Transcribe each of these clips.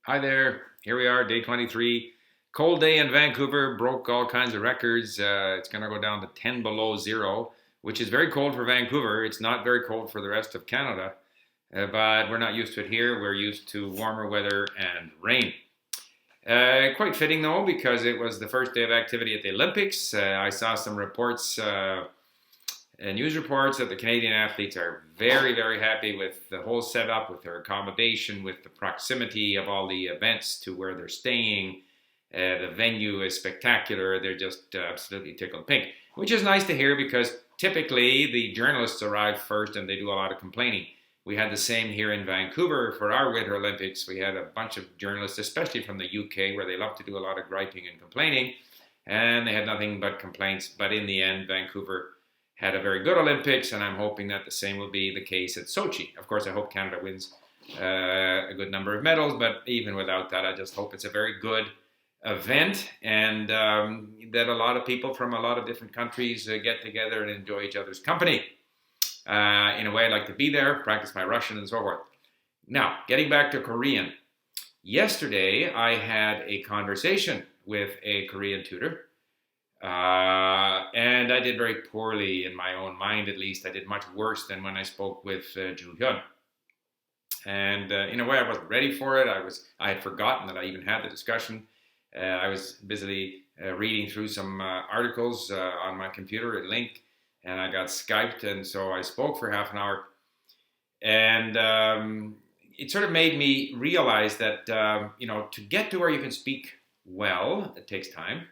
Hi there. Here we are, day 23. Cold day in Vancouver, broke all kinds of records. It's going to go down to 10 below zero, which is very cold for Vancouver. It's not very cold for the rest of Canada, but we're not used to it here. We're used to warmer weather and rain. Quite fitting though, because it was the first day of activity at the Olympics. I saw some reports, news reports that the Canadian athletes are very, very happy with the whole setup, with their accommodation, with the proximity of all the events to where they're staying. The venue is spectacular. They're just absolutely tickled pink, which is nice to hear because typically the journalists arrive first and they do a lot of complaining. We had the same here in Vancouver for our Winter Olympics. We had a bunch of journalists, especially from the UK, where they love to do a lot of griping and complaining, and they had nothing but complaints. But in the end, Vancouver had a very good Olympics, and I'm hoping that the same will be the case at Sochi. Of course, I hope Canada wins a good number of medals, but even without that, I just hope it's a very good event and that a lot of people from a lot of different countries get together and enjoy each other's company. In a way, I'd like to be there, practice my Russian, and so forth. Now, getting back to Korean. Yesterday, I had a conversation with a Korean tutor, and I did very poorly in my own mind, at least. I did much worse than when I spoke with Joo Hyun. And in a way, I wasn't ready for it. I had forgotten that I even had the discussion. I was busily reading through some articles on my computer at Link, and I got Skyped, and so I spoke for half an hour. And it sort of made me realize that, to get to where you can speak well, it takes time.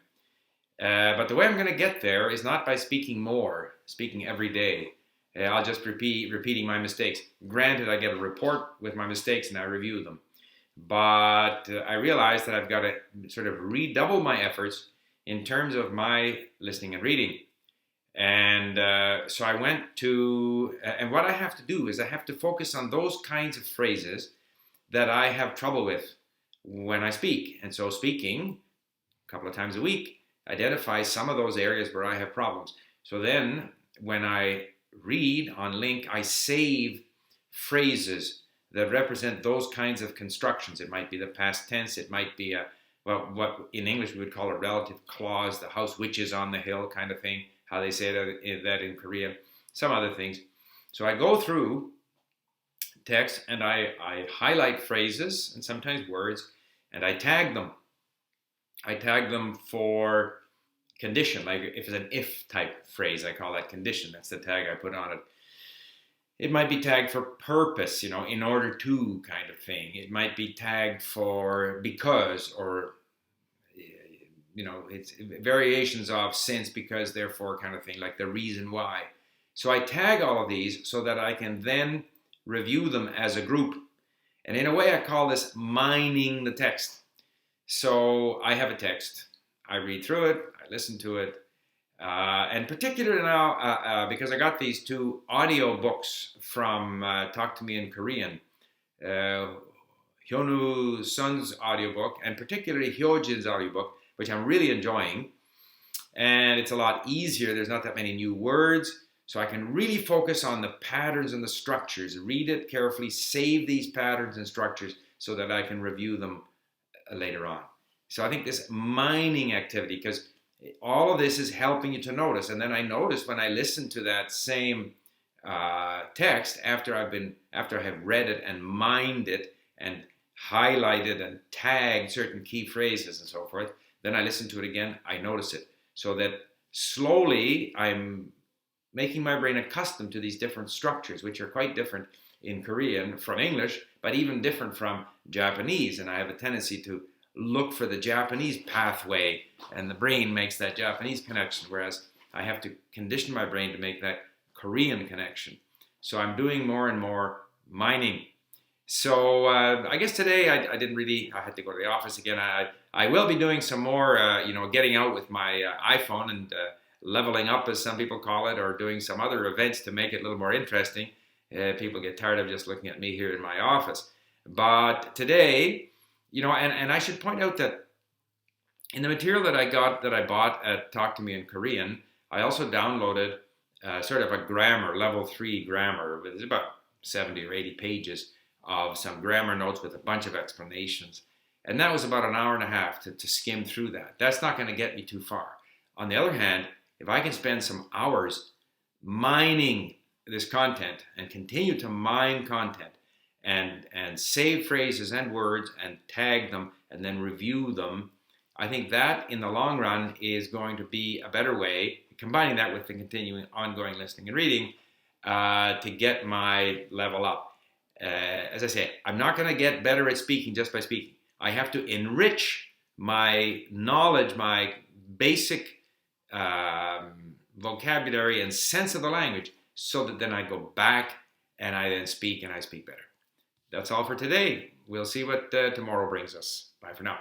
But the way I'm going to get there is not by speaking more, speaking every day. I'll just repeating my mistakes. Granted, I get a report with my mistakes and I review them. But I realized that I've got to sort of redouble my efforts in terms of my listening and reading. And so I went to, and what I have to do is I have to focus on those kinds of phrases that I have trouble with when I speak. And so speaking a couple of times a week identifies some of those areas where I have problems. So then when I read on Link, I save phrases that represent those kinds of constructions. It might be the past tense. It might be what in English we would call a relative clause, the house which is on the hill kind of thing, how they say that in Korea, some other things. So I go through text and I highlight phrases and sometimes words, and I tag them. I tag them for condition, like if it's an if type phrase, I call that condition. That's the tag I put on it. It might be tagged for purpose, in order to kind of thing. It might be tagged for because, or, it's variations of since, because, therefore kind of thing, like the reason why. So I tag all of these so that I can then review them as a group. And in a way, I call this mining the text. So I have a text. I read through it. I listen to it. And particularly now, because I got these two audio books from Talk to Me in Korean, Hyunwoo Sun's audiobook, and particularly Hyojin's audiobook, which I'm really enjoying. And it's a lot easier. There's not that many new words. So I can really focus on the patterns and the structures. Read it carefully, save these patterns and structures so that I can review them later on. So I think this mining activity, because all of this is helping you to notice. And then I notice when I listen to that same text after I have read it and mined it and highlighted and tagged certain key phrases and so forth, then I listen to it again, I notice it. So that slowly I'm making my brain accustomed to these different structures, which are quite different in Korean from English, but even different from Japanese. And I have a tendency to look for the Japanese pathway, and the brain makes that Japanese connection, whereas I have to condition my brain to make that Korean connection. So I'm doing more and more mining. So I guess today I had to go to the office again. I will be doing some more, getting out with my iPhone and leveling up, as some people call it, or doing some other events to make it a little more interesting. People get tired of just looking at me here in my office. But today, and I should point out that in the material that I bought at Talk to Me in Korean, I also downloaded sort of a grammar, level 3 grammar. It's about 70 or 80 pages of some grammar notes with a bunch of explanations. And that was about an hour and a half to skim through that. That's not going to get me too far. On the other hand, if I can spend some hours mining this content and continue to mine content and save phrases and words and tag them and then review them, I think that in the long run is going to be a better way, combining that with the continuing ongoing listening and reading, to get my level up. As I say, I'm not going to get better at speaking just by speaking. I have to enrich my knowledge, my basic vocabulary and sense of the language, so that then I go back and I then speak and I speak better. That's all for today. We'll see what tomorrow brings us. Bye for now.